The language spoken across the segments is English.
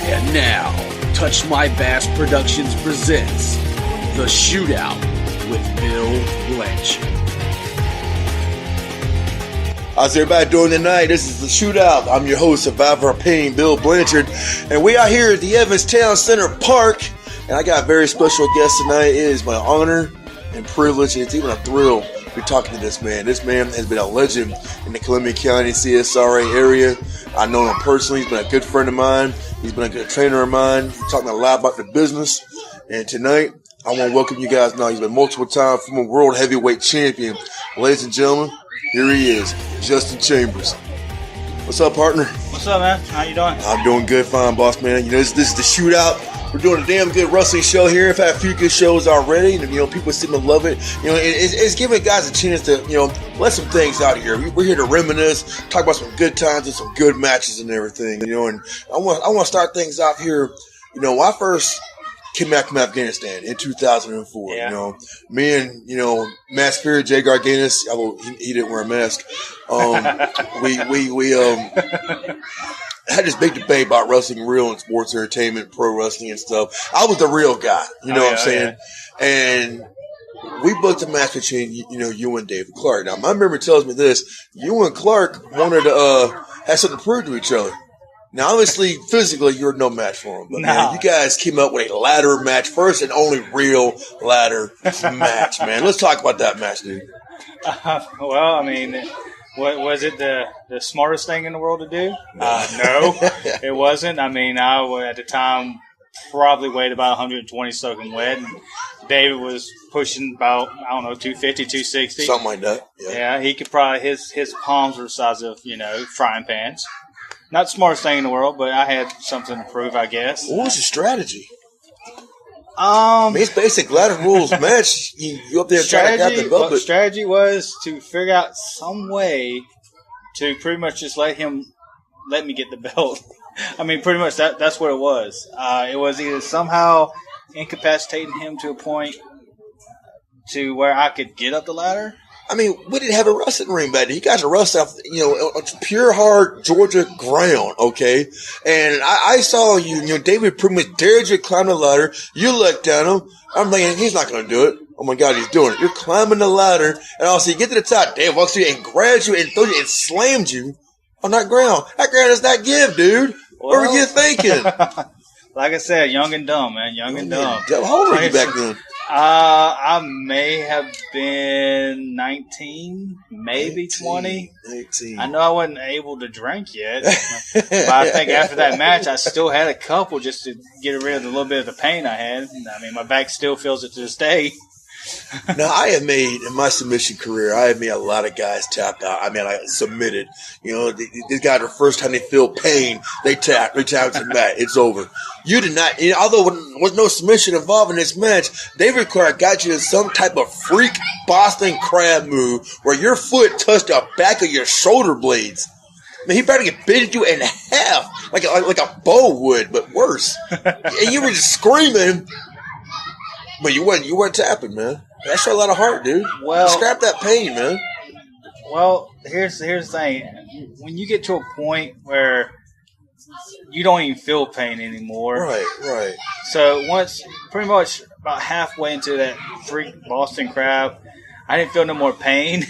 And now, Touch My Bass Productions presents The Shootout with Bill Blanchard. How's everybody doing tonight? This is The Shootout. I'm your host, Survivor of Pain, Bill Blanchard. And we are here at the Evanstown Center Park. And I got a very special guest tonight. It is my honor and privilege, and it's even a thrill to be talking to this man. This man has been a legend in the Columbia County CSRA area. I know him personally. He's been a good friend of mine. He's been a good trainer of mine. He's talking a lot about the business. And tonight, I want to welcome you guys now. He's been multiple time former world heavyweight champion. Ladies and gentlemen, here he is, Justin Chambers. What's up, partner? What's up, man? How you doing? I'm doing good, fine, boss man. You know, this is the Shootout. We're doing a damn good wrestling show here. I've had a few good shows already, and people seem to love it. It's giving guys a chance to let some things out here. We're here to reminisce, talk about some good times and some good matches and everything. And I want to start things off here. When I first came back from Afghanistan in 2004. Yeah. Me and Matt Spirit, Jay Garganis, although he didn't wear a mask. We had this big debate about wrestling, real and sports entertainment, pro wrestling and stuff. I was the real guy, what I'm saying? Yeah. And we booked a match between, you and David Clark. Now, my memory tells me this. You and Clark wanted to have something to prove to each other. Now, obviously, physically, you're no match for him. But, man, you guys came up with a ladder match, first and only real ladder match, man. Let's talk about that match, dude. What was it the smartest thing in the world to do? No, it wasn't. I at the time probably weighed about 120 soaking wet. And David was pushing about, 250, 260. Something like that. Yeah, he could probably, his palms were the size of, frying pans. Not the smartest thing in the world, but I had something to prove, I guess. What was your strategy? It's basic ladder rules match. You up there trying to get the belt. The strategy was to figure out some way to pretty much just let me get the belt. Pretty much that's what it was. It was either somehow incapacitating him to a point to where I could get up the ladder. We didn't have a wrestling ring back then. You guys are wrestling off, pure hard Georgia ground, okay? And I saw you, David pretty much dared you to climb the ladder. You looked at him. I'm thinking, he's not going to do it. Oh, my God, he's doing it. You're climbing the ladder, and also you get to the top. Dave walks through and grabs you and throws you and slams you on that ground. That ground does not give, dude. What were you thinking? Like I said, young and dumb, man. Young and dumb. How old were you back then? I may have been 19, maybe 20. 18. I know I wasn't able to drink yet, but I think after that match, I still had a couple just to get rid of a little bit of the pain I had. My back still feels it to this day. Now, I have made, in my submission career, I have made a lot of guys tap out. I submitted. These guys, the first time they feel pain, they tap to the mat. It's over. You did not, although there was no submission involved in this match, David Clark got you in some type of freak Boston crab move where your foot touched the back of your shoulder blades. He better get bit you in half, like a bow would, but worse. And you were just screaming. But you weren't tapping, man. That showed a lot of heart, dude. Well, scrap that pain, man. Well, here's the thing. When you get to a point where you don't even feel pain anymore. Right. So pretty much about halfway into that freak Boston crab, I didn't feel no more pain.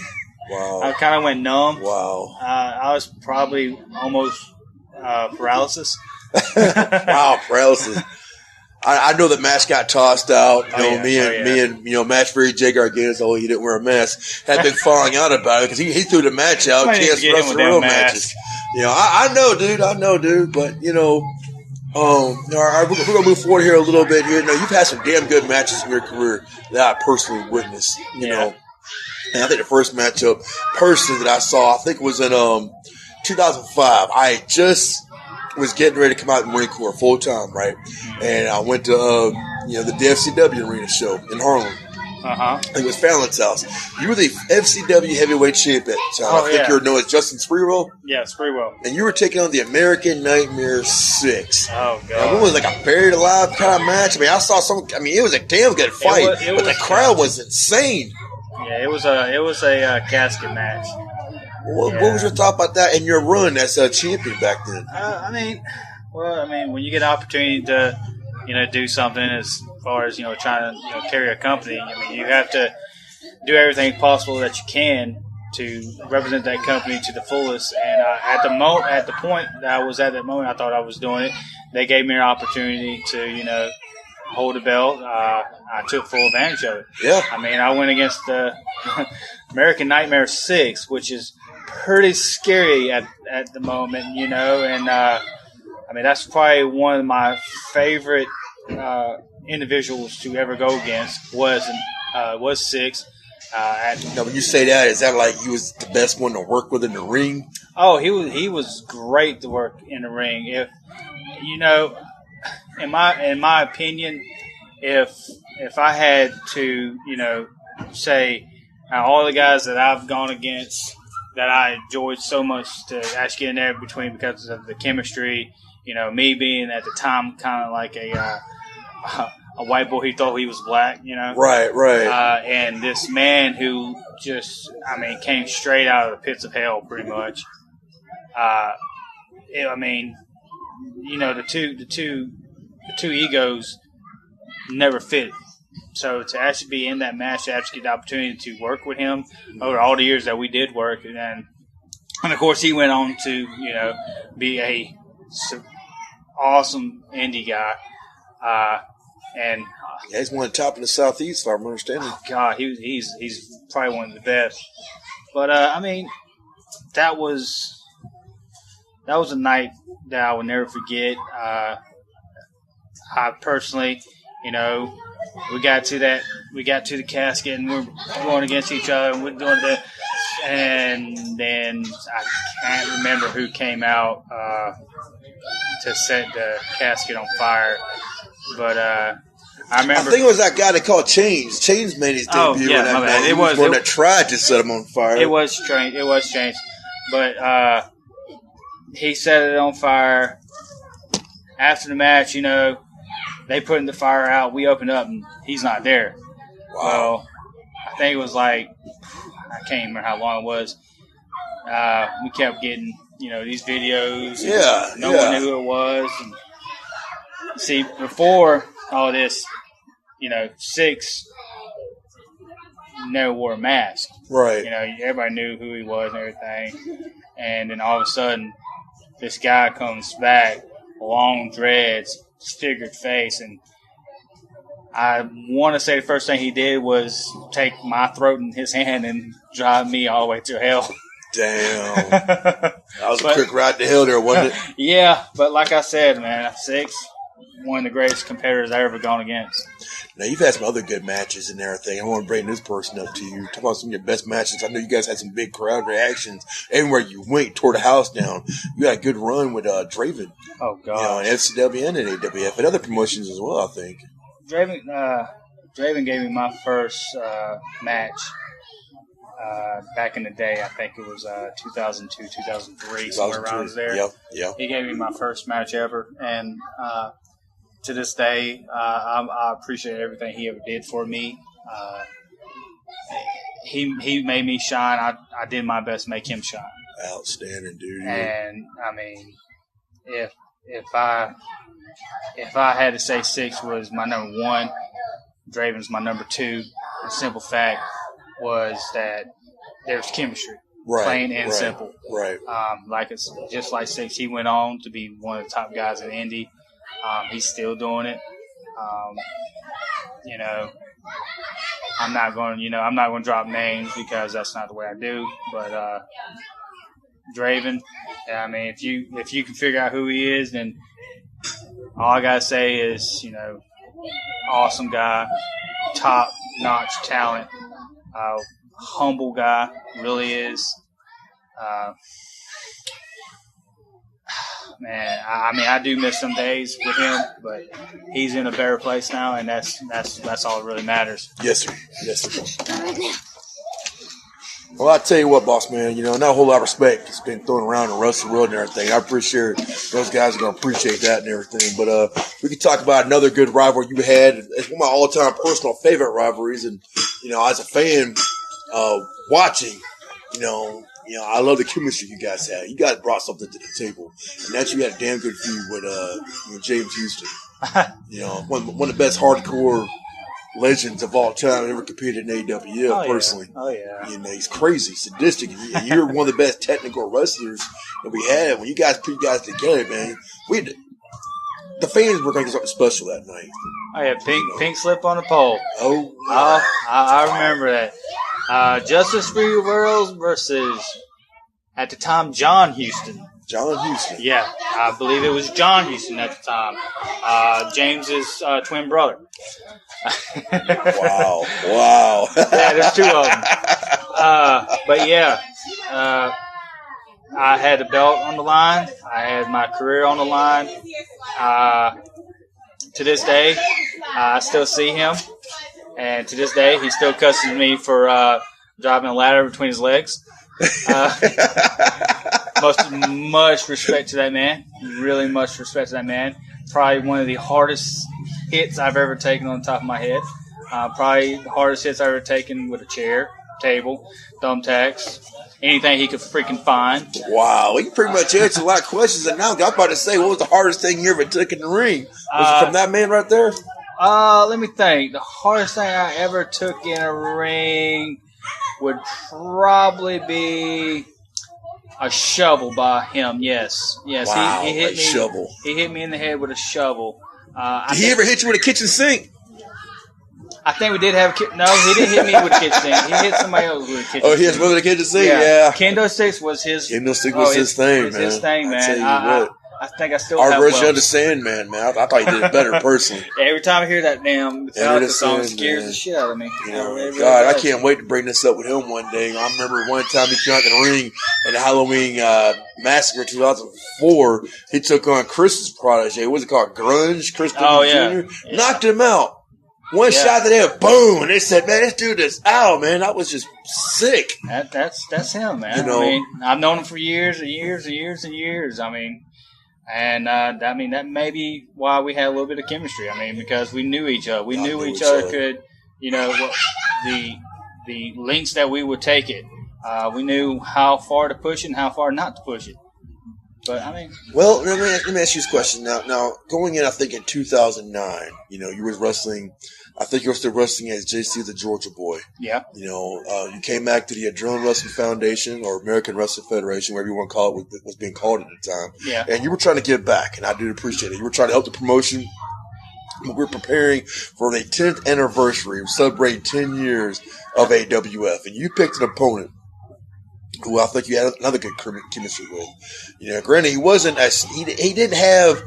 Wow. I kind of went numb. Wow. I was probably almost paralysis. Wow, paralysis. I know the mask got tossed out. Me and match referee Jay Garganis, although he didn't wear a mask, had been falling out about it because he threw the match out. Can't wrestle real matches. I know, dude. But all right, we're gonna move forward here a little bit here. Now, you've had some damn good matches in your career that I personally witnessed. And I think the first matchup personally that I saw, I think it was in 2005. I just was getting ready to come out of the Marine Corps full time, right? And I went to the DFCW arena show in Harlem. I think it was Fallon's house. You were the FCW heavyweight champ at the time. I think you were known as Justin Sprewell. Yeah, Sprewell. And you were taking on the American Nightmare 6. Oh, God. Now, it was like a buried alive kind of match. I saw some. It was a damn good fight, but the crowd was insane. Yeah, it was a casket match. What was your thought about that and your run as a champion back then? Well, I mean, when you get an opportunity to, do something as far as, trying to, carry a company, I mean, you have to do everything possible that you can to represent that company to the fullest. And at the point that I was at that moment, I thought I was doing it. They gave me an opportunity to, hold a belt. I took full advantage of it. Yeah. I mean, I went against the American Nightmare 6, which is pretty scary at the moment, and I mean, that's probably one of my favorite individuals to ever go against was 6. Now, when you say that, is that like he was the best one to work with in the ring? Oh, he was great to work in the ring. If in my opinion, if I had to, say all the guys that I've gone against that I enjoyed so much to actually get in there between because of the chemistry, me being at the time kind of like a white boy who thought he was black, Right. And this man who just, came straight out of the pits of hell, pretty much. The two egos never fit. So to actually be in that match, to actually get the opportunity to work with him over all the years that we did work, and of course he went on to be a awesome indie guy, and he's one of the top in the Southeast, if I'm understanding. Oh God, he's probably one of the best. But that was a night that I will never forget. I personally, we got to the casket and we're going against each other and we're doing that, and then I can't remember who came out to set the casket on fire, but I remember. I think it was that guy they called Chains. Chains made his debut in that night. It was one that tried to set him on fire. It was Chains, but he set it on fire. After the match, they put the fire out. We opened up, and he's not there. Wow. Well, I think it was like, I can't remember how long it was. We kept getting, these videos. No one knew who it was. And see, before all this, 6 never wore a mask. Right. Everybody knew who he was and everything. And then all of a sudden, this guy comes back, long dreads, disfigured face, and I want to say the first thing he did was take my throat in his hand and drive me all the way to hell. Damn. That was a quick ride to hell there, wasn't it? Yeah, but like I said, man, 6, one of the greatest competitors I ever gone against. Now, you've had some other good matches and everything. I want to bring this person up to you. Talk about some of your best matches. I know you guys had some big crowd reactions. Everywhere you went, tore the house down. You had a good run with Draven. Oh, God. In FCW and in AWF and other promotions as well, I think. Draven gave me my first match back in the day. I think it was 2002, 2003, somewhere around there. Yep. He gave me my first match ever, and to this day, I appreciate everything he ever did for me. He made me shine. I did my best to make him shine. Outstanding, dude. And if I had to say 6 was my number 1, Draven's my number 2. The simple fact was that there's chemistry, plain and simple. Right. It's just like 6, he went on to be one of the top guys in Indy. He's still doing it. I'm not going to drop names because that's not the way I do. But Draven, if you can figure out who he is, then all I gotta say is, awesome guy, top notch talent, humble guy, really is. Man, I do miss some days with him, but he's in a better place now, and that's all that really matters. Yes, sir. Well, I tell you what, boss man, not a whole lot of respect. It's been thrown around the rest of the world and everything. I'm pretty sure those guys are going to appreciate that and everything. But we can talk about another good rivalry you had. It's one of my all-time personal favorite rivalries. And, as a fan watching, You know, I love the chemistry you guys had. You guys brought something to the table, and that's you had a damn good feud with James Houston. You know, one of the best hardcore legends of all time ever competed in AWL. Personally, you know, he's crazy, sadistic, and you're one of the best technical wrestlers that we had. When you guys put you guys together, man, the fans were going to do something special that night. Oh yeah, pink slip on the pole. Oh, yeah. I remember that. Justice for Your Worlds versus, at the time, John Houston. John Houston. Yeah, I believe it was John Houston at the time. James's twin brother. Wow. Yeah, there's two of them. But yeah, I had the belt on the line. I had my career on the line. To this day, I still see him. And to this day, he still cusses me for driving a ladder between his legs. Much respect to that man. Really much respect to that man. Probably one of the hardest hits I've ever taken on the top of my head. Probably the hardest hits I've ever taken with a chair, table, thumbtacks, anything he could freaking find. Wow, he pretty much answered a lot of questions. And now I'm about to say, what was the hardest thing you ever took in the ring? Was it from that man right there? Let me think. The hardest thing I ever took in a ring would probably be a shovel by him. Yes. Wow, he hit me. Shovel. He hit me in the head with a shovel. Did he ever hit you with a kitchen sink? I think we did have no, he didn't hit me with a kitchen sink. He hit somebody else with a kitchen sink. Oh, he hit with a kitchen sink? Yeah. Kendo sticks was his. Kendo stick was his thing, man. His thing, man. I tell you what. I think I still Our have version of the Sandman, man. I thought he did it better personally. Every time I hear that damn Metallica song, it scares the shit out of me. You know, God, I can't wait to bring this up with him one day. I remember one time he came out in the ring in the Halloween Massacre 2004. He took on Chris's protege. What's it called? Grunge? Chris Jr. Yeah. Knocked him out. One shot to there, boom, and they said, "Man, this dude is out, man." I was just sick. That's him, man. You know, I mean, I've known him for years and years and years and years. I mean, and that may be why we had a little bit of chemistry. I mean, because we knew each other. We knew each other could, you know, the lengths that we would take it. We knew how far to push it and how far not to push it. But I mean, well, let me ask you this question now. Going in, I think in 2009, you know, you was wrestling. I think you were still wrestling as JC the Georgia Boy. Yeah. You know, you came back to the Adrenaline Wrestling Foundation or American Wrestling Federation, whatever you want to call it, was being called at the time. Yeah. And you were trying to give back, and I did appreciate it. You were trying to help the promotion. We were preparing for the 10th anniversary. We celebrating 10 years of AWF, and you picked an opponent who I think you had another good chemistry with. You know, granted, he wasn't he didn't have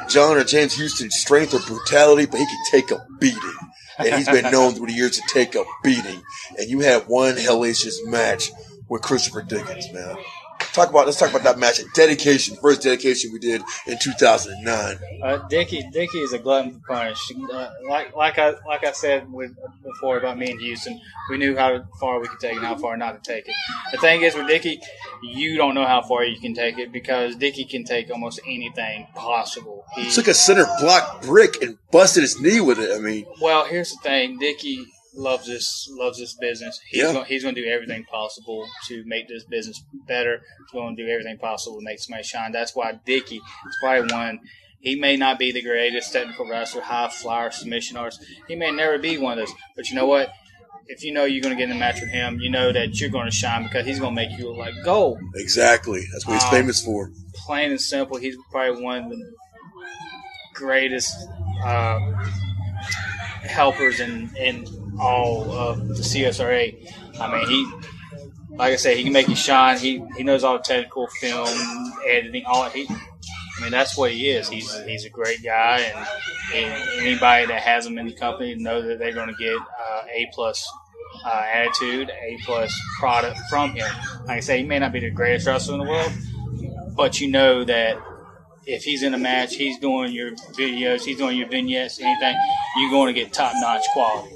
John or James Houston's strength or brutality, but he could take a beating. And he's been known through the years to take a beating. And you had one hellacious match with Christopher Dickens, man. Let's talk about that match. First dedication we did in 2009. Dickie is a glutton for punch. Like I said before about me and Houston, we knew how far we could take it and how far not to take it. The thing is with Dickie, you don't know how far you can take it because Dickie can take almost anything possible. He took a center block brick and busted his knee with it. I mean, well, here's the thing, Dickie loves this business. He's going to do everything possible to make this business better. He's going to do everything possible to make somebody shine. That's why Dickie is probably one. He may not be the greatest technical wrestler, high flyer, submission artist. He may never be one of those. But you know what? If you know you're going to get in a match with him, you know that you're going to shine because he's going to make you look like gold. Exactly. That's what he's famous for. Plain and simple, he's probably one of the greatest helpers in all of the CSRA. I mean, like I said, he can make you shine. He knows all the technical film editing, I mean, that's what he is. He's a great guy, and anybody that has him in the company know that they're going to get A+ attitude, A+ product from him. Like I say, he may not be the greatest wrestler in the world, but you know that if he's in a match, he's doing your videos, he's doing your vignettes, anything, you're going to get top-notch quality.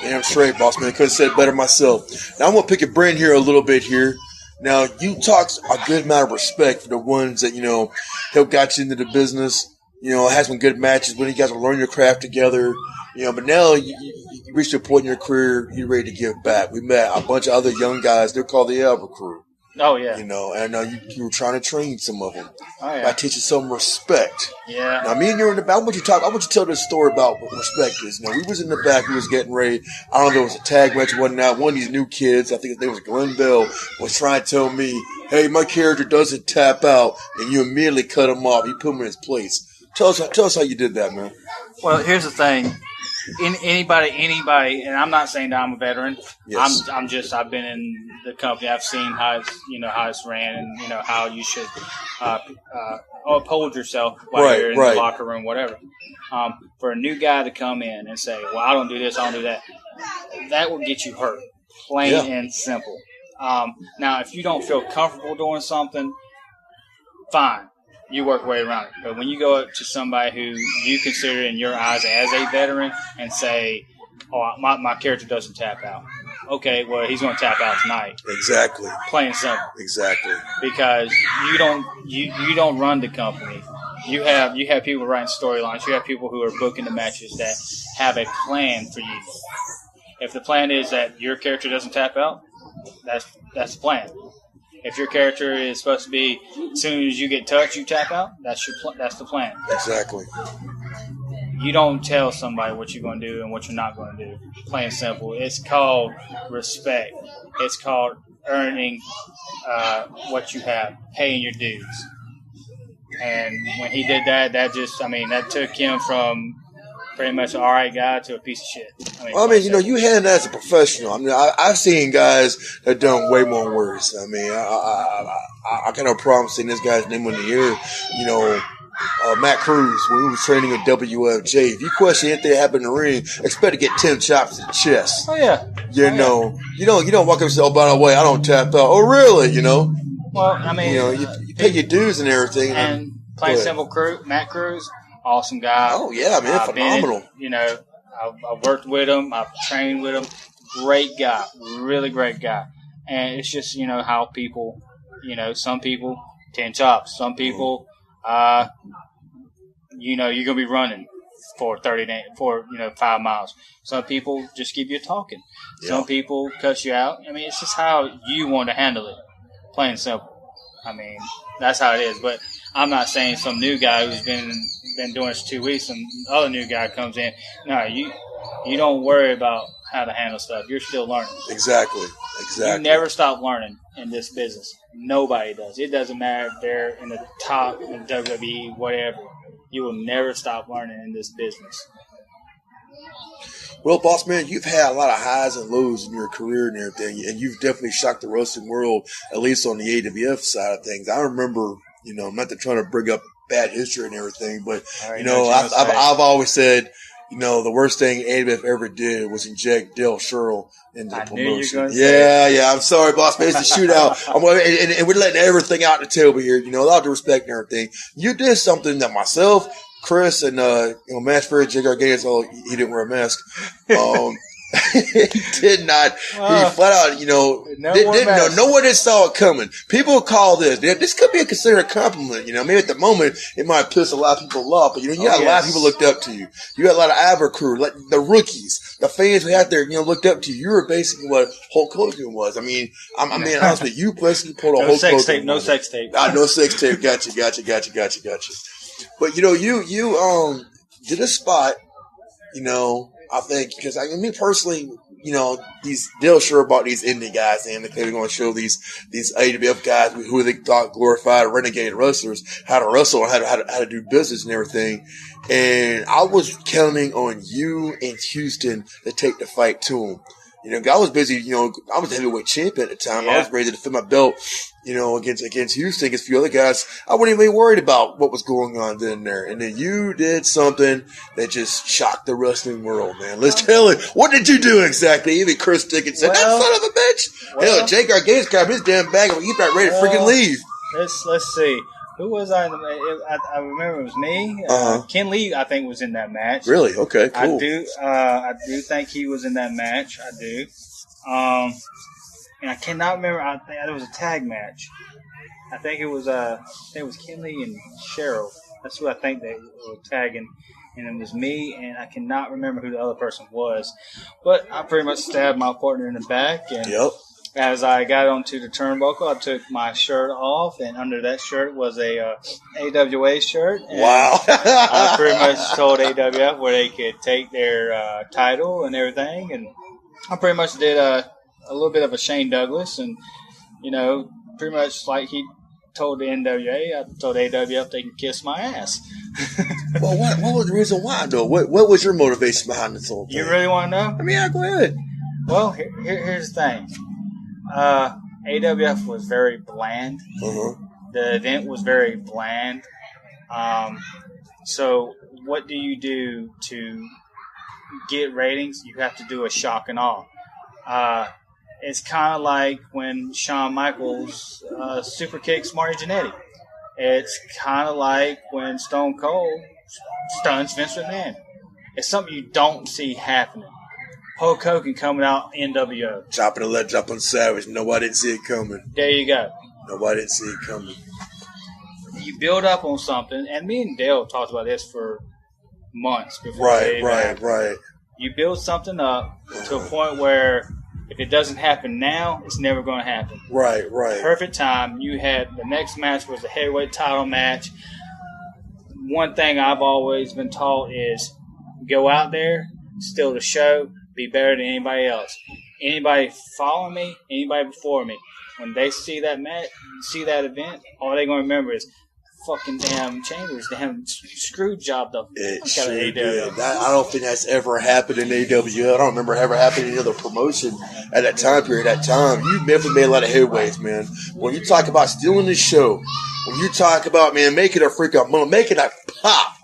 Damn straight, boss man. Could have said better myself. Now, I'm going to pick your brain here a little bit here. Now, you talk a good amount of respect for the ones that, you know, helped got you into the business. You know, had some good matches when you guys will learn your craft together. You know, but now you you reached a point in your career, you're ready to give back. We met a bunch of other young guys. They're called the Alba Crew. Oh, yeah. You know, and I know you were trying to train some of them. Oh, yeah. By teaching some respect. Yeah. Now, me and you were in the back. I want you to tell this story about what respect is. Now, we was in the back. We was getting ready. I don't know if it was a tag match or whatnot. One of these new kids, I think his name was Glenn Bell, was trying to tell me, hey, my character doesn't tap out, and you immediately cut him off. You put him in his place. Tell us how you did that, man. Well, here's the thing. Anybody, and I'm not saying that I'm a veteran. Yes. I've been in the company. I've seen how it's ran, and how you should uphold yourself while you're in the locker room, whatever. For a new guy to come in and say, "Well, I don't do this, I don't do that," that will get you hurt, plain and simple. Now, if you don't feel comfortable doing something, fine. You work your way around it. But when you go up to somebody who you consider in your eyes as a veteran and say, "Oh, my character doesn't tap out," okay, well, he's going to tap out tonight. Exactly. Plain and simple. Exactly. Because you don't run the company. You have people writing storylines. You have people who are booking the matches that have a plan for you. If the plan is that your character doesn't tap out, that's the plan. If your character is supposed to be, as soon as you get touched, you tap out, that's the plan. Exactly. You don't tell somebody what you're going to do and what you're not going to do. Plain and simple. It's called respect. It's called earning what you have, paying your dues. And when he did that, that took him from pretty much an all right guy to a piece of shit. You handle that as a professional. I've seen guys that done way more worse. I kind of problem seeing this guy's name in the air. Matt Cruz, when we was training at WFJ, if you question anything that happened in the ring, expect to get 10 chops to the chest. Oh yeah. You don't walk up and say, "Oh, by the way, I don't tap out." Oh, really? Well, you pay your dues and everything. And plain simple, Matt Cruz, awesome guy. Oh yeah, man, phenomenal. I've worked with him. I've trained with him. Great guy, really great guy. And it's just how people, some people 10 chops. Some people, you're gonna be running for 5 miles. Some people just keep you talking. Yeah. Some people cut you out. It's just how you want to handle it. Plain and simple. That's how it is. But I'm not saying some new guy who's been doing this 2 weeks, some other new guy comes in. No, you don't worry about how to handle stuff. You're still learning. Exactly. You never stop learning in this business. Nobody does. It doesn't matter if they're in the top in WWE, whatever. You will never stop learning in this business. Well, boss man, you've had a lot of highs and lows in your career and everything, and you've definitely shocked the wrestling world, at least on the AWF side of things. I remember, not to try to bring up bad history and everything, but I've always said, the worst thing AWF ever did was inject Dale Sherrill into the promotion. Yeah. I'm sorry, boss man. It's a shootout. And we're letting everything out the table here. A lot of respect and everything. You did something that myself, Chris, and Match for Jake Gargano, he didn't wear a mask. He did not. He flat out, didn't know. No one saw it coming. People call this could be considered a compliment. Maybe at the moment it might piss a lot of people off, but you had a lot of people looked up to you. You had a lot of Ivor crew, like the rookies, the fans who out there, looked up to you. You were basically what Hulk Hogan was. I'm being honest with you. You basically pulled a Hulk Hogan. No sex tape. No sex tape. Gotcha. But you did a spot. I think because me personally, these Dale sure about these indie guys, and they're going to show these AWF guys who they thought glorified renegade wrestlers how to wrestle and how to do business and everything. And I was counting on you and Houston to take the fight to them. I was busy. I was the heavyweight champion at the time. Yeah. I was ready to defend my belt. Against Houston, against a few other guys, I wasn't even worried about what was going on then there. And then you did something that just shocked the wrestling world, man. Let's tell it. What did you do exactly? Even Chris Dickinson, that son of a bitch. Hell, Jake Gargano's grabbed his damn bag and he's about ready to freaking leave. Let's see. Who was I? I remember it was me. Ken Lee, I think, was in that match. Really? Okay, cool. I do think he was in that match. I do. And I cannot remember. I think it was a tag match. I think it was Ken Lee and Cheryl. That's who I think they were tagging. And it was me, and I cannot remember who the other person was. But I pretty much stabbed my partner in the back. And as I got onto the turnbuckle, I took my shirt off, and under that shirt was a AWA shirt. And wow. I pretty much told AWF where they could take their title and everything. And I pretty much did a little bit of a Shane Douglas. And, pretty much like he told the NWA, I told AWF they can kiss my ass. Well, what was the reason why, though? What was your motivation behind this whole thing? You really want to know? I mean, yeah, go ahead. Well, here's the thing. AWF was very bland. The event was very bland. So what do you do to get ratings? You have to do a shock and awe. It's kind of like when Shawn Michaels super kicks Marty Jannetty. It's kind of like when Stone Cold stuns Vince McMahon. It's something you don't see happening. Hulk Hogan coming out NWO. Chopping the leg up on Savage. Nobody didn't see it coming. There you go. Nobody didn't see it coming. You build up on something, and me and Dale talked about this for months before. Right. You build something up to a point where if it doesn't happen now, it's never going to happen. Right. Perfect time. You had the next match was the heavyweight title match. One thing I've always been taught is go out there, steal the show, be better than anybody else. Anybody following me, anybody before me, when they see that match, see that event, all they're going to remember is fucking damn Chambers, damn screw job the fuck out of AW. I don't think that's ever happened in AW. I don't remember ever happening in any other promotion at that time period. That time, you definitely made a lot of headways, man. When you talk about stealing the show, when you talk about, man, making a freaking moment, making a pop.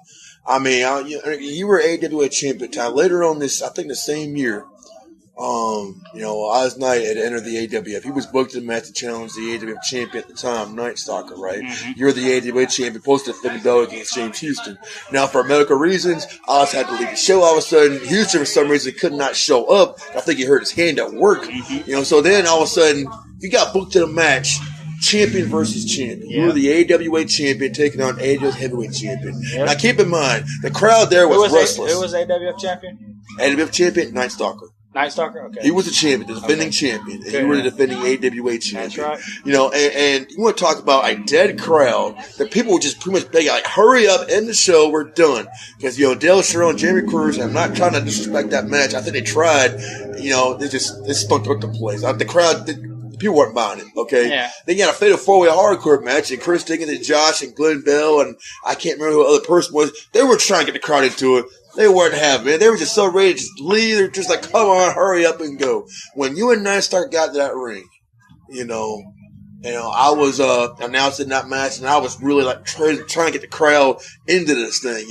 I mean, you were AWA champion time. Later on this, I think the same year, Oz Knight had entered the AWF. He was booked in the match to challenge the AWF champion at the time, Night Stalker, right? Mm-hmm. You're the AWA champion, supposed to defend the belt against James Houston. Now, for medical reasons, Oz had to leave the show. All of a sudden, Houston, for some reason, could not show up. I think he hurt his hand at work. Mm-hmm. So then all of a sudden, you got booked in a match. Champion versus champion. Yeah. You were the AWA champion taking on AWF heavyweight champion. Yep. Now, keep in mind, the crowd there was restless. Who was AWF champion? AWF champion, Night Stalker. Night Stalker? Okay. He was the champion, the defending champion. And you were the defending AWA champion. That's right. And you want to talk about a dead crowd that people were just pretty much begging, like, hurry up, end the show, we're done. Because, Dale Sherrill and Jamie Cruz, I'm not trying to disrespect that match. I think they tried, they stunk up the place. The crowd, people weren't buying it, okay? Yeah. Then you had a fatal four-way hardcore match, and Chris Dickens and Josh and Glenn Bell, and I can't remember who the other person was. They were trying to get the crowd into it. They weren't having it. They were just so ready to just leave. They're just like, come on, hurry up and go. When you and Night Stalker got to that ring, I was announcing that match, and I was really like trying to get the crowd into this thing,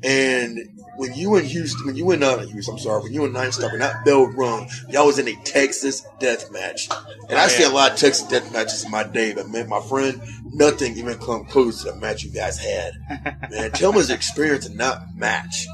And when you and Night Stalker, that bell rung, y'all was in a Texas death match. And I see a lot of Texas death matches in my day, but man, my friend, nothing even come close to the match you guys had. Man, tell me his experience in that match.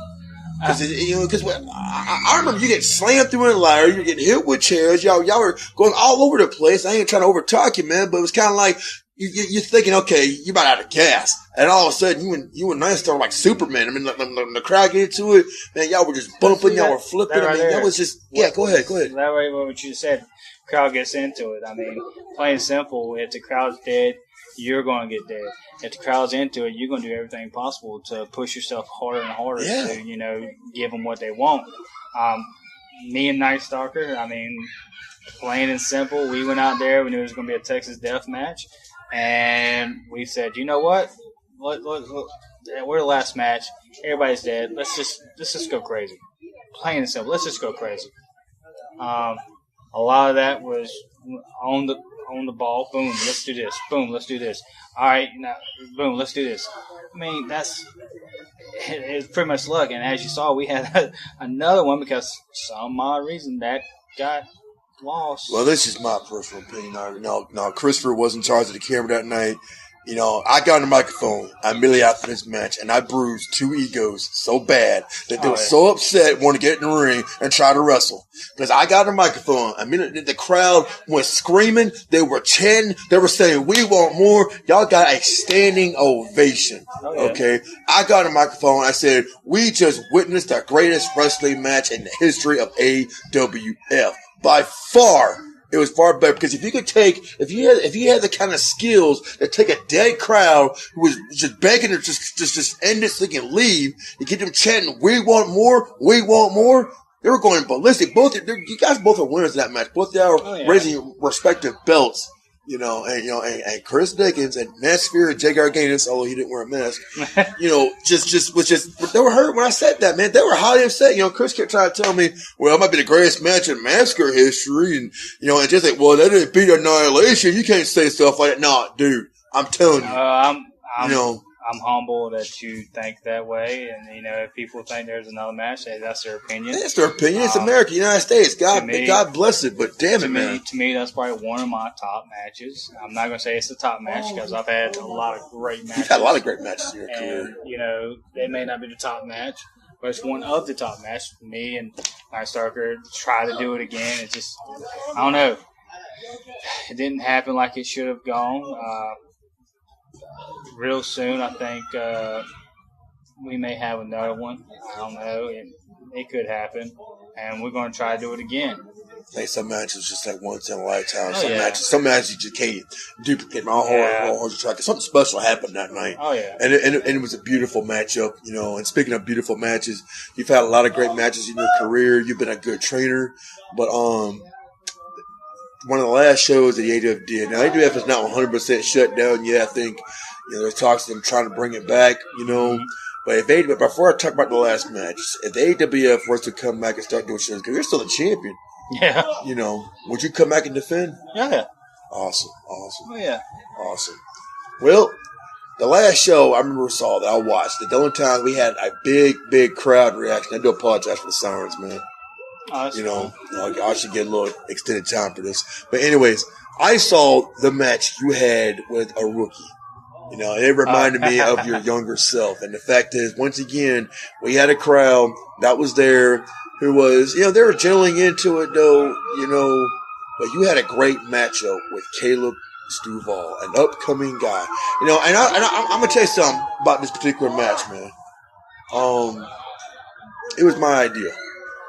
Because I remember you get slammed through in a ladder, you get hit with chairs, y'all were going all over the place. I ain't trying to overtalk you, man, but it was kind of like you're thinking, okay, you're about out of gas, and all of a sudden you and Night Star like Superman. I mean, the crowd get into it, man. Y'all were just bumping, y'all were flipping. That was just Go ahead. That way, what you said, crowd gets into it. I mean, plain and simple. If the crowd's dead, you're going to get dead. If the crowd's into it, you're going to do everything possible to push yourself harder and harder to, give them what they want. Me and Night Stalker, I mean, plain and simple, we went out there. We knew it was going to be a Texas death match. And we said, you know what? We're the last match. Everybody's dead. Let's just go crazy. Plain and simple. Let's just go crazy. A lot of that was on the ball. Boom, let's do this. Boom, let's do this. All right, now, boom, let's do this. I mean, it's pretty much luck. And as you saw, we had another one because some odd reason that got lost. Well, this is my personal opinion. No, Christopher was in charge of the camera that night. You know, I got on the microphone immediately after this match, and I bruised 2 egos so bad that they were so upset, wanted to get in the ring and try to wrestle. Because I got on the microphone, the crowd went screaming, they were chanting, they were saying, "We want more." Y'all got a standing ovation. Okay? I got on the microphone, I said, "We just witnessed the greatest wrestling match in the history of AWF. By far." It was far better because if you had the kind of skills that take a dead crowd who was just begging to just end this thing and leave, and get them chanting, "We want more, we want more." They were going ballistic. You guys both are winners of that match. Both of y'all are raising respective belts. And Chris Dickens and Masphere and Jay Garganus, although he didn't wear a mask, they were hurt when I said that, man. They were highly upset. Chris kept trying to tell me, well, it might be the greatest match in Massacre history. And just like, well, that didn't beat Annihilation. You can't say stuff like that. No, dude, I'm telling you. I'm humble that you think that way, and if people think there's another match, that's their opinion. That's their opinion. It's America, United States. God bless it, but damn it, man. To me, that's probably one of my top matches. I'm not going to say it's the top match because I've had a lot of great matches. You've had a lot of great matches in your career. They may not be the top match, but it's one of the top matches. Me and my Starker try to do it again. It's just, I don't know. It didn't happen like it should have gone. Real soon, I think we may have another one. I don't know. It could happen. And we're going to try to do it again. Hey, some matches just like once in a lifetime. Some matches you just can't duplicate. My whole something special happened that night. Oh, yeah. And it was a beautiful matchup, And speaking of beautiful matches, you've had a lot of great matches in your career. You've been a good trainer. But one of the last shows that the AWF did. Now, AWF is not 100% shut down yet. I think there's talks of them trying to bring it back. But before I talk about the last match, if the AWF was to come back and start doing shows, because you're still a champion. Yeah. Would you come back and defend? Yeah. Awesome. Oh yeah. Awesome. Well, the last show I remember saw that I watched, the only time we had a big crowd reaction. I do apologize for the sirens, man. Oh, I should get a little extended time for this. But anyways, I saw the match you had with a rookie. And it reminded me of your younger self. And the fact is, once again, we had a crowd that was there who was, they were generally into it though, but you had a great matchup with Caleb Stovall, an upcoming guy. And I'm going to tell you something about this particular match, man. It was my idea.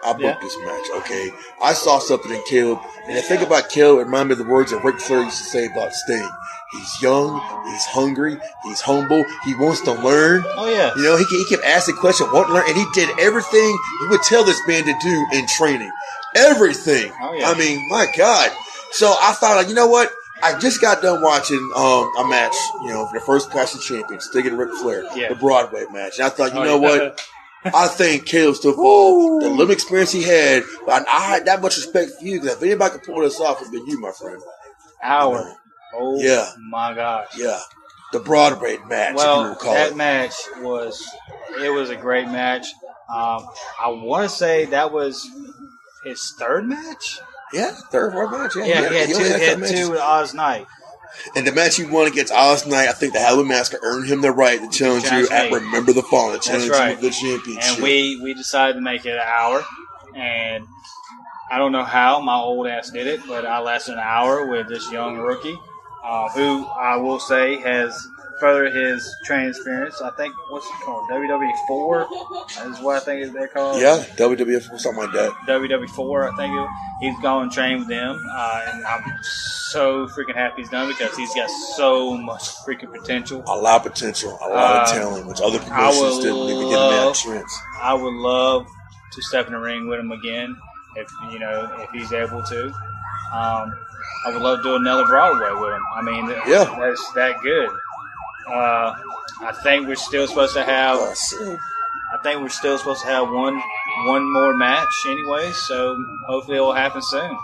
I booked this match, okay? I saw something in Caleb, and the thing about Caleb, it reminded me of the words that Ric Flair used to say about Sting. He's young, he's hungry, he's humble, he wants to learn. Oh, yeah. He kept asking questions, wanting to learn, and he did everything you would tell this man to do in training. Everything. Oh, yeah. I mean, my God. So I thought, you know what? I just got done watching a match, for the first Clash of Champions, Sting and Ric Flair, the Broadway match. And I thought, you know what? I think Caleb Stovall, the little experience he had, but I had that much respect for you because if anybody could pull this off, it'd be you, my friend. My gosh. Yeah. The Broadway match, if you recall. That match was a great match. I want to say that was his third match? Yeah, third or fourth match. Yeah, he had two with Oz Knight. And the match he won against Oz Knight, I think the Halloween Massacre earned him the right to challenge you at Remember the Fallen, to challenge you for the championship. And we decided to make it an hour. And I don't know how my old ass did it, but I lasted an hour with this young rookie, who I will say has furthered his training experience. I think, what's it called? WW4 is what I think they're called. Yeah, WW4, something like that. WW4, I think he's gone and trained with them, and I'm so freaking happy he's done because he's got so much freaking potential. A lot of potential, a lot of talent, which other promotions didn't even get him that chance. I would love to step in the ring with him again if he's able to. I would love to do another Broadway with him. I mean, that's that good. I think we're still supposed to have. One more match anyway. So hopefully it will happen soon.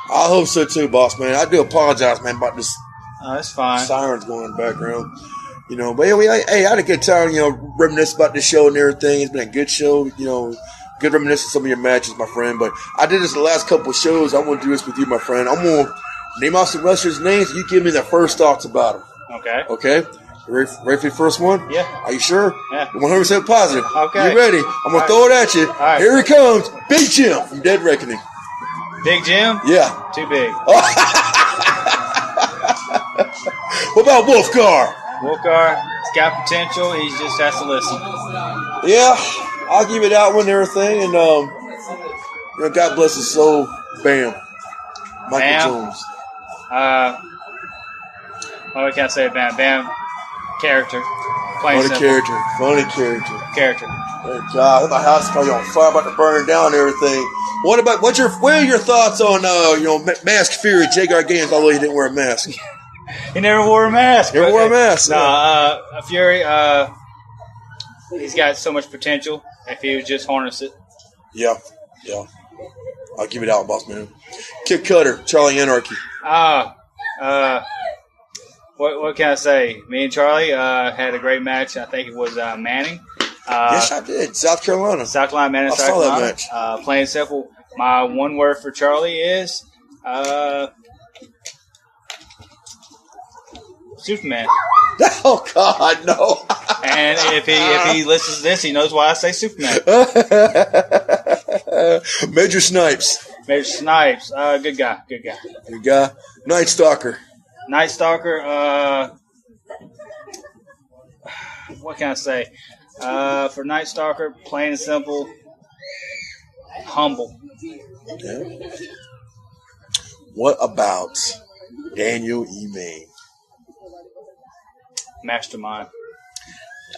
I hope so too, boss man. I do apologize, man, about this. That's fine. Sirens going in the background. But I had a good time. Reminisce about this show and everything. It's been a good show. Good reminiscence of some of your matches, my friend. But I did this the last couple of shows. I want to do this with you, my friend. I'm going to name off some wrestlers' names. You give me their first thoughts about them. Okay. Okay. Ready for the first one? Yeah. Are you sure? Yeah. 100% positive. Okay. You ready? I'm going to throw it at you. right. Here he comes. Big Jim from Dead Reckoning. Big Jim? Yeah. Too big. What about Wolfgar? Wolfgar, he's got potential. He just has to listen. Yeah. I'll give you that one and everything. And, God bless his soul. Bam. Michael Jones. What can I say? Bam. Character. Funny character. Character. Oh God, my house is probably on fire, about to burn down and everything. What are your thoughts on Masked Fury, Jay Gargano, although he didn't wear a mask? He never wore a mask. Never wore a mask. No, Fury, he's got so much potential if he would just harness it. Yeah. I'll give it out, boss man. Kid Cutter, Charlie Anarchy. What can I say? Me and Charlie had a great match. I think it was Manning. Yes, I did. South Carolina. Manning, South Carolina. That match. Plain and simple. My one word for Charlie is Superman. Oh God, no! And if he listens to this, he knows why I say Superman. Major Snipes. Good guy. Night Stalker. What can I say? For Night Stalker, plain and simple, humble. Yeah. What about Daniel E. Main? Mastermind.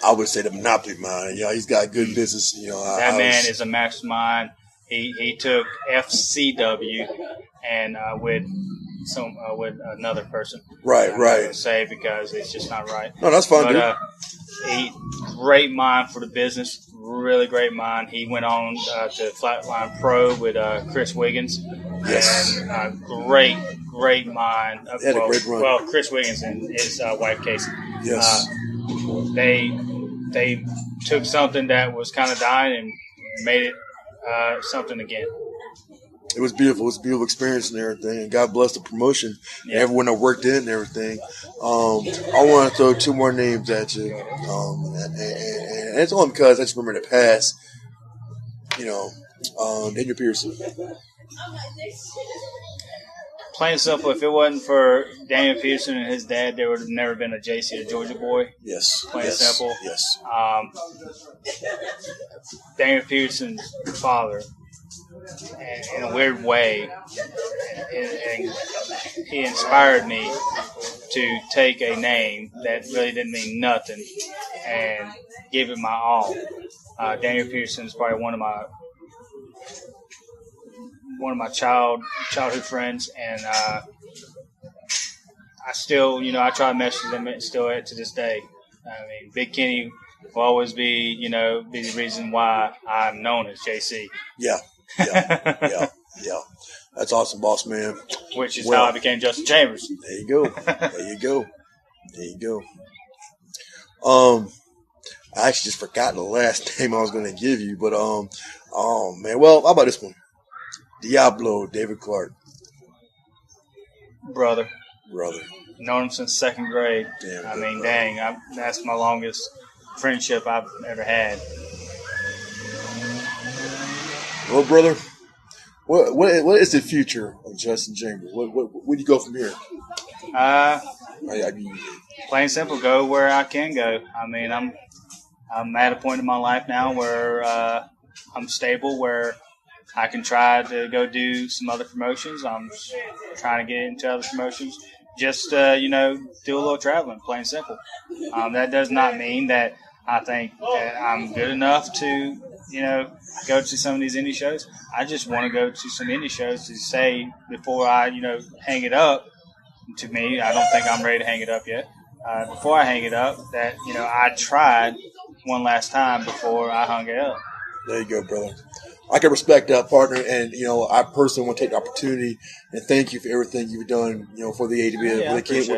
I would say the monopoly mind. He's got good business. That man is a mastermind. He took FCW and with another person. Right. I'm not gonna say because it's just not right. No, that's fine, dude. He great mind for the business. Really great mind. He went on to Flatline Pro with Chris Wiggins. Yes. And great mind. He had a great run. Well, Chris Wiggins and his wife Casey. Yes. They took something that was kind of dying and made it something again. It was beautiful. It was a beautiful experience and everything. And God bless the promotion. Yeah. And everyone that worked in and everything. I want to throw two more names at you. And it's only because I just remember the past. Daniel Pearson. Plain and simple, if it wasn't for Daniel Pearson and his dad, there would have never been a JC, the Georgia boy. Yes. Plain and simple. Yes. Daniel Pearson's father, in a weird way, and he inspired me to take a name that really didn't mean nothing and give it my all. Daniel Pearson is probably one of my childhood friends, and I still, I try to message them still to this day. I mean, Big Kenny will always be the reason why I'm known as JC. Yeah. That's awesome, boss man. Which is how I became Justin Chambers. There you go. I actually just forgot the last name I was going to give you, but oh man. Well, how about this one? Diablo, David Clark. Brother. Known him since second grade. Dang, that's my longest friendship I've ever had. Well, brother, what is the future of Justin Chambers? Where do you go from here? Plain and simple, go where I can go. I mean, I'm at a point in my life now where I'm stable, where I can try to go do some other promotions. I'm trying to get into other promotions. Just, do a little traveling, plain and simple. That does not mean that I think that I'm good enough to, go to some of these indie shows. I just want to go to some indie shows to say before I, hang it up. To me, I don't think I'm ready to hang it up yet. Before I hang it up, that, I tried one last time before I hung it up. There you go, brother. I can respect that, partner, and I personally want to take the opportunity and thank you for everything you've done, for the AWA.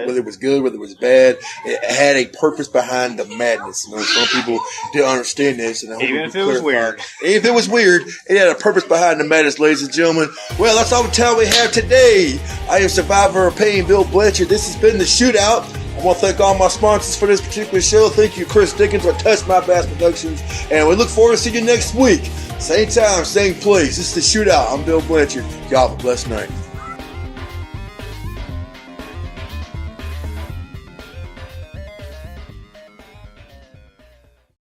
Whether it was good, whether it was bad, it had a purpose behind the madness. Some people didn't understand this, and I hope even if it was weird, it had a purpose behind the madness, ladies and gentlemen. Well, that's all the time we have today. I am Survivor of Pain, Bill Blanchard. This has been the Shootout I want to thank all my sponsors for this particular show. Thank you, Chris Dickens at Touch My Bass Productions. And we look forward to seeing you next week. Same time, same place. This is The Shootout. I'm Bill Blanchard. Y'all have a blessed night.